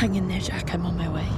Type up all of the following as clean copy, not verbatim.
Hang in there, Jack. I'm on my way.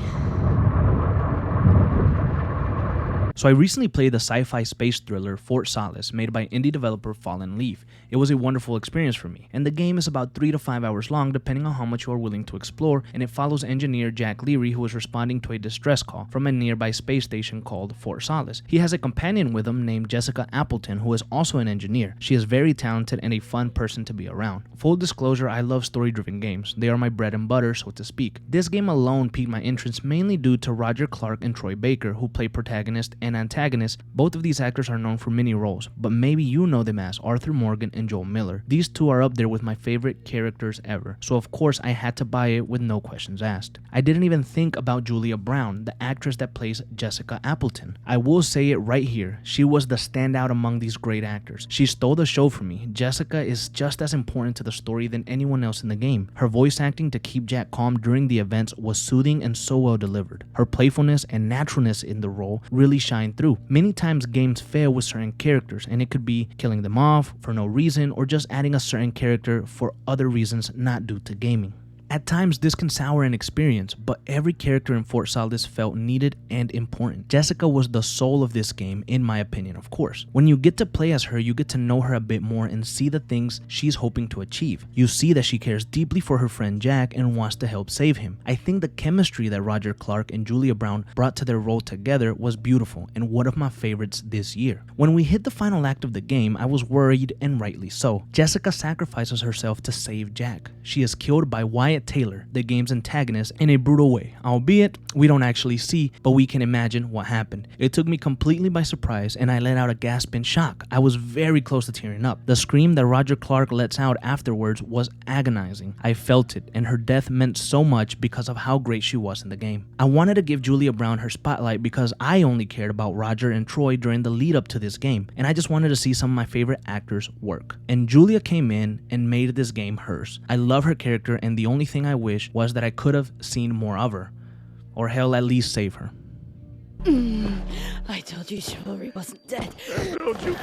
So I recently played the sci-fi space thriller Fort Solis, made by indie developer Fallen Leaf. It was a wonderful experience for me, and the game is about 3 to 5 hours long depending on how much you are willing to explore, and it follows engineer Jack Leary, who is responding to a distress call from a nearby space station called Fort Solis. He has a companion with him named Jessica Appleton, who is also an engineer. She is very talented and a fun person to be around. Full disclosure, I love story-driven games. They are my bread and butter, so to speak. This game alone piqued my interest mainly due to Roger Clark and Troy Baker, who play protagonist and antagonist. Both of these actors are known for many roles, but maybe you know them as Arthur Morgan and Joel Miller. These two are up there with my favorite characters ever, so of course I had to buy it with no questions asked. I didn't even think about Julia Brown, the actress that plays Jessica Appleton. I will say it right here, she was the standout among these great actors. She stole the show for me. Jessica is just as important to the story than anyone else in the game. Her voice acting to keep Jack calm during the events was soothing and so well delivered. Her playfulness and naturalness in the role really shined through. Many times games fail with certain characters, and it could be killing them off for no reason or just adding a certain character for other reasons not due to gaming. At times, this can sour an experience, but every character in Fort Solis felt needed and important. Jessica was the soul of this game, in my opinion, of course. When you get to play as her, you get to know her a bit more and see the things she's hoping to achieve. You see that she cares deeply for her friend Jack and wants to help save him. I think the chemistry that Roger Clark and Julia Brown brought to their role together was beautiful and one of my favorites this year. When we hit the final act of the game, I was worried, and rightly so. Jessica sacrifices herself to save Jack. She is killed by Wyatt Taylor, the game's antagonist, in a brutal way, albeit we don't actually see, but we can imagine what happened. It took me completely by surprise, and I let out a gasp in shock. I was very close to tearing up. The scream that Roger Clark lets out afterwards was agonizing. I felt it, and her death meant so much because of how great she was in the game. I wanted to give Julia Brown her spotlight because I only cared about Roger and Troy during the lead up to this game, and I just wanted to see some of my favorite actors work. And Julia came in and made this game hers. I love her character, and the only thing I wish was that I could have seen more of her, or hell, at least save her. I told you chivalry wasn't dead. Don't you